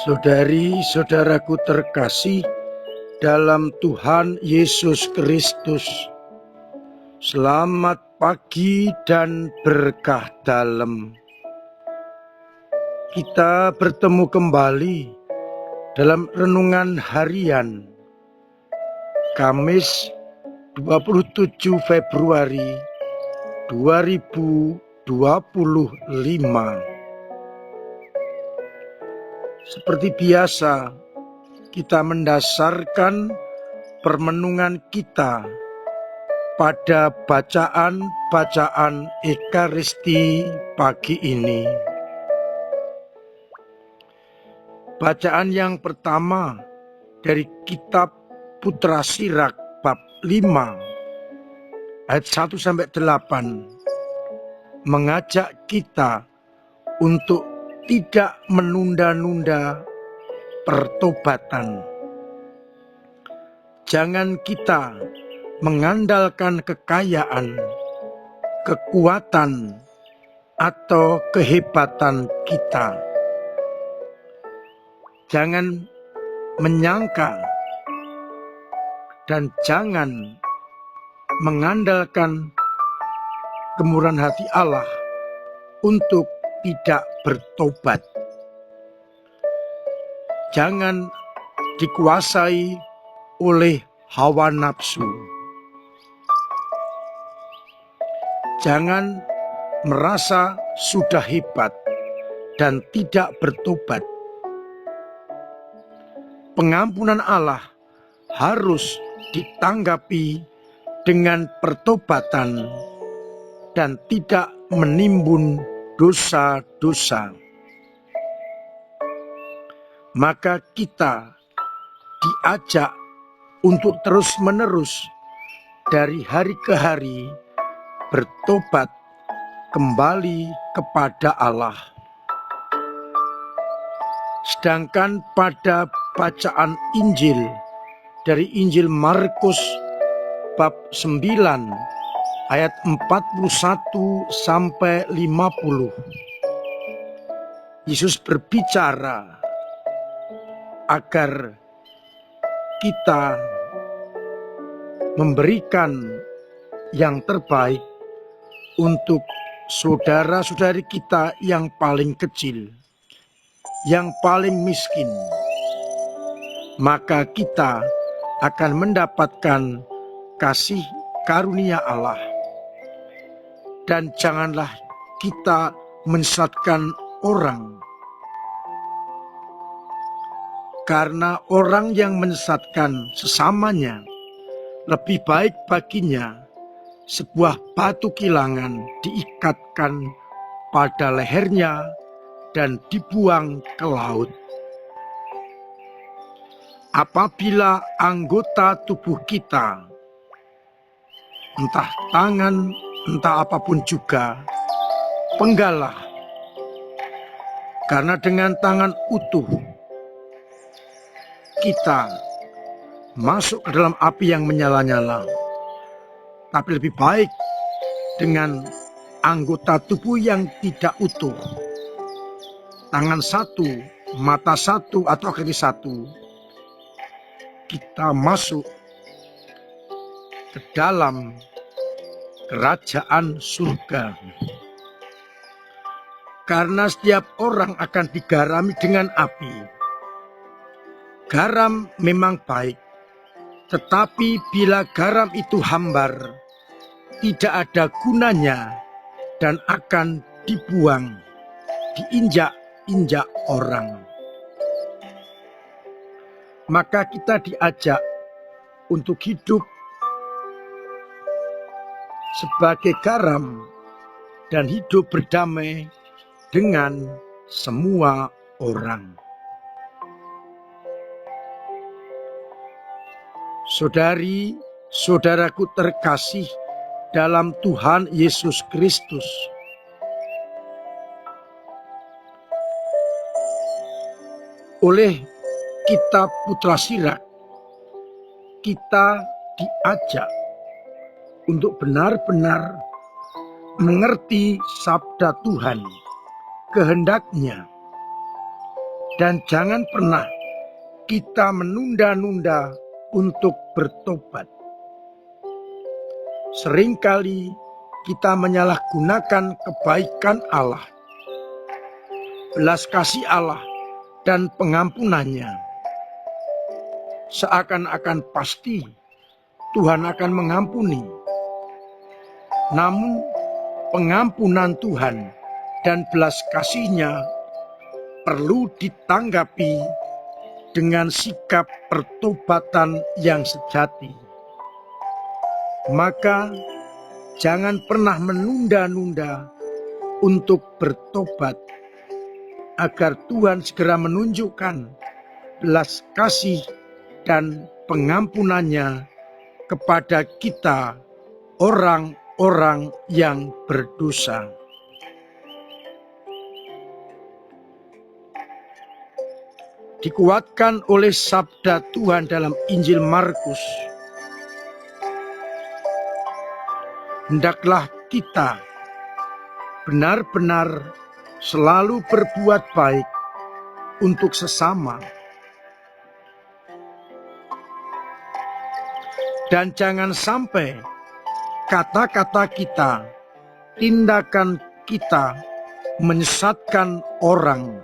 Saudari-saudaraku terkasih dalam Tuhan Yesus Kristus, selamat pagi dan berkah dalam. Kita bertemu kembali dalam renungan harian Kamis 27 Februari 2025. Seperti biasa, kita mendasarkan permenungan kita pada bacaan-bacaan Ekaristi pagi ini. Bacaan yang pertama dari kitab Putra Sirak bab 5 ayat 1-8 mengajak kita untuk tidak menunda-nunda pertobatan. Jangan kita mengandalkan kekayaan, kekuatan, atau kehebatan kita. Jangan menyangka dan jangan mengandalkan kemurahan hati Allah untuk tidak bertobat. Jangan dikuasai oleh hawa nafsu. Jangan merasa sudah hebat dan tidak bertobat. Pengampunan Allah harus ditanggapi dengan pertobatan dan tidak menimbun dosa-dosa. Maka kita diajak untuk terus-menerus dari hari ke hari bertobat kembali kepada Allah. Sedangkan pada bacaan Injil dari Injil Markus bab 9 ayat 41-50, Yesus berbicara agar kita memberikan yang terbaik untuk saudara-saudari kita yang paling kecil, yang paling miskin. Maka kita akan mendapatkan kasih karunia Allah. Dan janganlah kita menyesatkan orang, karena orang yang menyesatkan sesamanya lebih baik baginya sebuah batu kilangan diikatkan pada lehernya dan dibuang ke laut. Apabila anggota tubuh kita, entah tangan, entah apapun juga, penggalah, karena dengan tangan utuh kita masuk ke dalam api yang menyala-nyala. Tapi lebih baik dengan anggota tubuh yang tidak utuh, tangan satu, mata satu, atau kaki satu, kita masuk ke dalam kerajaan surga. Karena setiap orang akan digarami dengan api. Garam memang baik, tetapi bila garam itu hambar, tidak ada gunanya dan akan dibuang, diinjak-injak orang. Maka kita diajak untuk hidup sebagai garam dan hidup berdamai dengan semua orang. Saudari-saudaraku terkasih dalam Tuhan Yesus Kristus, oleh kitab Putra Sirak kita diajak untuk benar-benar mengerti sabda Tuhan, kehendaknya, Dan jangan pernah kita menunda-nunda untuk bertobat. Seringkali kita menyalahgunakan kebaikan Allah, belas kasih Allah, dan pengampunannya. Seakan-akan pasti Tuhan akan mengampuni. Namun pengampunan Tuhan dan belas kasih-Nya perlu ditanggapi dengan sikap pertobatan yang sejati. Maka jangan pernah menunda-nunda untuk bertobat, agar Tuhan segera menunjukkan belas kasih dan pengampunannya kepada kita, orang-orang yang berdosa. Dikuatkan oleh sabda Tuhan dalam Injil Markus, hendaklah kita benar-benar selalu berbuat baik untuk sesama, dan jangan sampai kata-kata kita, tindakan kita menyesatkan orang.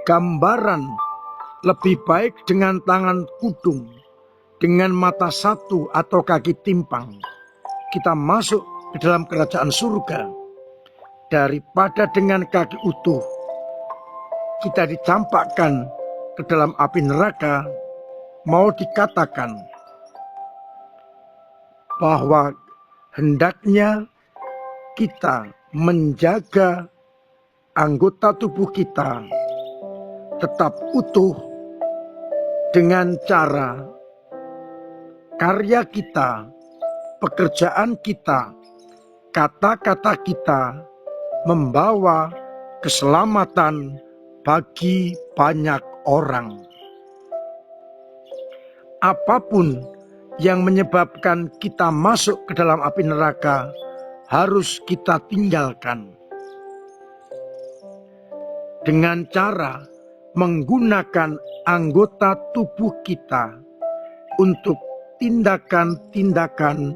Gambaran lebih baik dengan tangan kudung, dengan mata satu atau kaki timpang, kita masuk ke dalam kerajaan surga, daripada dengan kaki utuh kita dicampakkan ke dalam api neraka. Mau dikatakan bahwa hendaknya kita menjaga anggota tubuh kita tetap utuh dengan cara karya kita, pekerjaan kita, kata-kata kita membawa keselamatan bagi banyak orang. Apapun yang menyebabkan kita masuk ke dalam api neraka harus kita tinggalkan dengan cara menggunakan anggota tubuh kita untuk tindakan-tindakan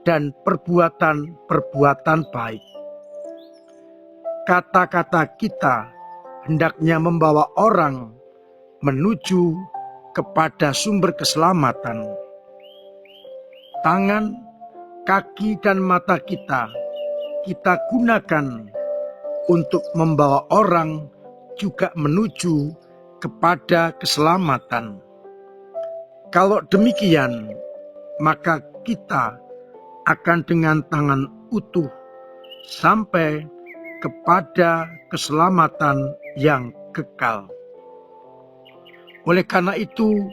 dan perbuatan-perbuatan baik. Kata-kata kita hendaknya membawa orang menuju kepada sumber keselamatan. Tangan, kaki, dan mata kita gunakan untuk membawa orang juga menuju kepada keselamatan. Kalau demikian, maka kita akan dengan tangan utuh sampai kepada keselamatan yang kekal. Oleh karena itu,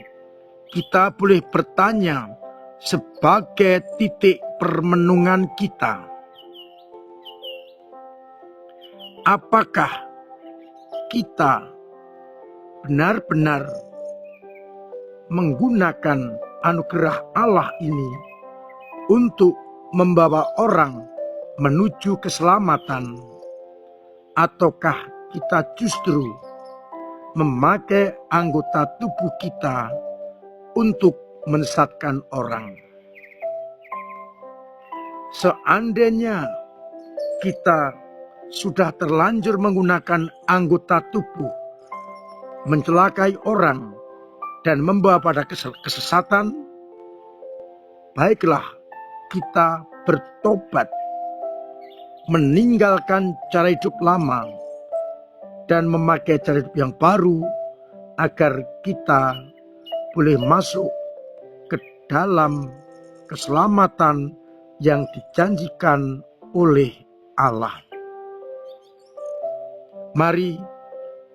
kita boleh bertanya sebagai titik permenungan kita, apakah kita benar-benar menggunakan anugerah Allah ini untuk membawa orang menuju keselamatan, ataukah kita justru memakai anggota tubuh kita untuk menyesatkan orang? Seandainya kita sudah terlanjur menggunakan anggota tubuh mencelakai orang dan membawa pada kesesatan, baiklah kita bertobat, meninggalkan cara hidup lama dan memakai cara hidup yang baru, agar kita boleh masuk ke dalam keselamatan yang dijanjikan oleh Allah. Mari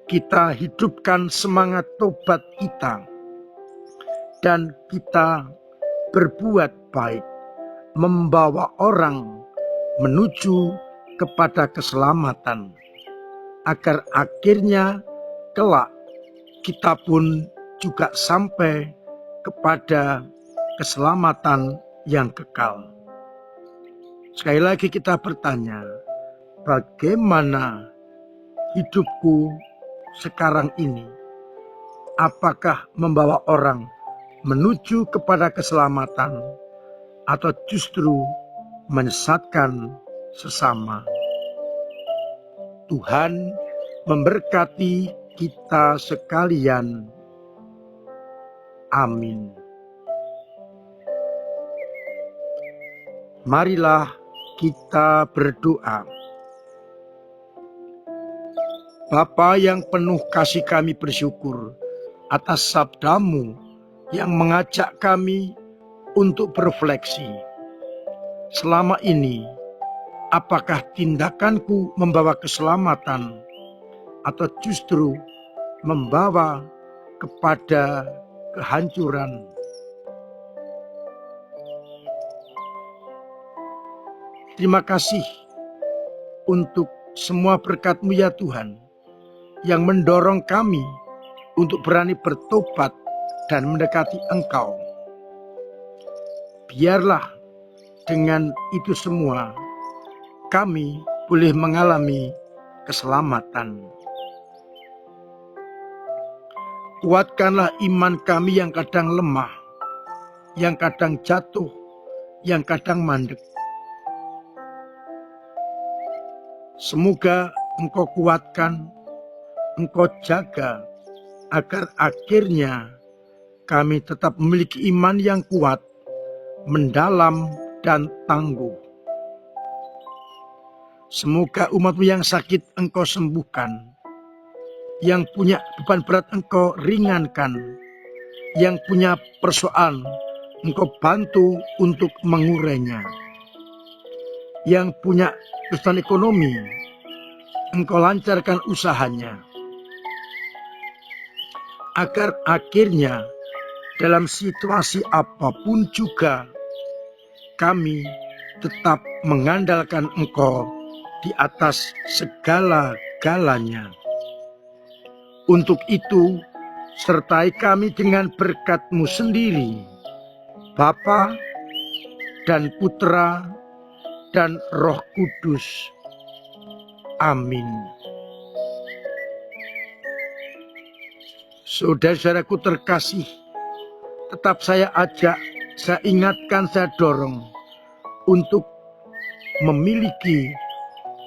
kita hidupkan semangat tobat kita, dan kita berbuat baik, membawa orang menuju kepada keselamatan, agar akhirnya kelak kita pun juga sampai kepada keselamatan yang kekal. Sekali lagi kita bertanya, bagaimana hidupku sekarang ini? Apakah membawa orang menuju kepada keselamatan atau justru menyesatkan sesama? Tuhan memberkati kita sekalian. Amin. Marilah kita berdoa. Bapa yang penuh kasih, kami bersyukur atas sabdamu yang mengajak kami untuk berefleksi. Selama ini, apakah tindakanku membawa keselamatan atau justru membawa kepada kehancuran? Terima kasih untuk semua berkat-Mu ya Tuhan, yang mendorong kami untuk berani bertobat dan mendekati Engkau. Biarlah dengan itu semua kami boleh mengalami keselamatan. Kuatkanlah iman kami yang kadang lemah, yang kadang jatuh, yang kadang mandek. Semoga Engkau kuatkan, Engkau jaga, agar akhirnya kami tetap memiliki iman yang kuat, mendalam dan tangguh. Semoga umat-Mu yang sakit Engkau sembuhkan, yang punya beban berat Engkau ringankan, yang punya persoalan Engkau bantu untuk mengurainya, yang punya kesulitan ekonomi Engkau lancarkan usahanya, agar akhirnya dalam situasi apapun juga kami tetap mengandalkan Engkau di atas segala-galanya. Untuk itu, sertai kami dengan berkat-Mu sendiri, Bapa dan Putra dan Roh Kudus. Amin. Saudara-saudaraku terkasih, tetap saya ajak, saya ingatkan, saya dorong untuk memiliki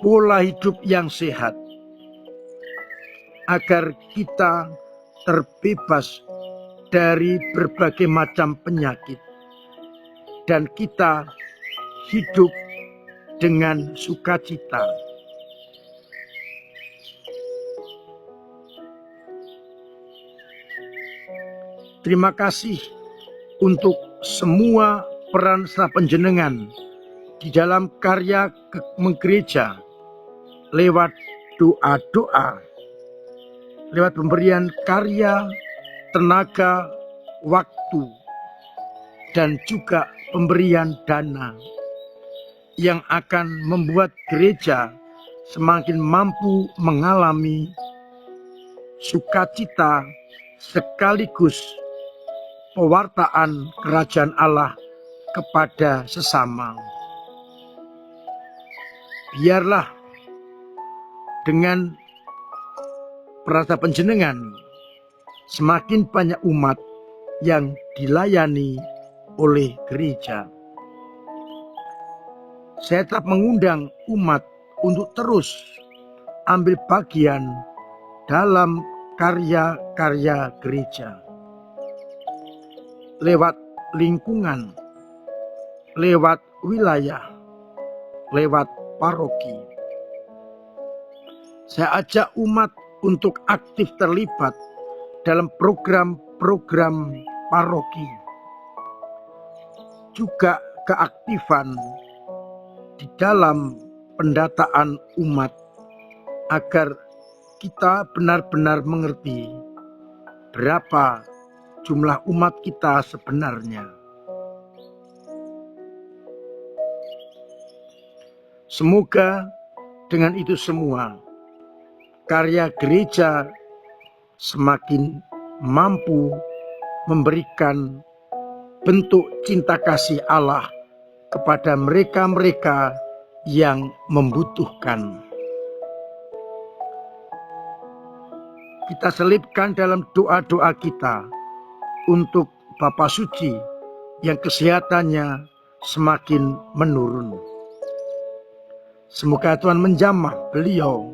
pola hidup yang sehat, agar kita terbebas dari berbagai macam penyakit dan kita hidup dengan sukacita. Terima kasih untuk semua peran serta panjenengan di dalam karya menggereja, lewat doa-doa, lewat pemberian karya, tenaga, waktu, dan juga pemberian dana yang akan membuat gereja semakin mampu mengalami sukacita sekaligus pewartaan kerajaan Allah kepada sesama. Biarlah dengan perasa panjenengan semakin banyak umat yang dilayani oleh gereja. Saya tetap mengundang umat untuk terus ambil bagian dalam karya-karya gereja, lewat lingkungan, lewat wilayah, lewat paroki. Saya ajak umat untuk aktif terlibat dalam program-program paroki, juga keaktifan di dalam pendataan umat, agar kita benar-benar mengerti berapa jumlah umat kita sebenarnya. Semoga dengan itu semua karya gereja semakin mampu memberikan bentuk cinta kasih Allah kepada mereka-mereka yang membutuhkan. Kita selipkan dalam doa-doa kita untuk Bapa Suci yang kesehatannya semakin menurun. Semoga Tuhan menjamah beliau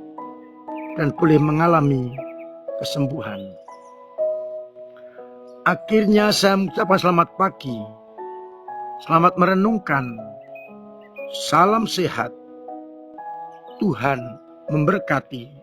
dan boleh mengalami kesembuhan. Akhirnya saya mengucapkan selamat pagi, selamat merenungkan, salam sehat, Tuhan memberkati.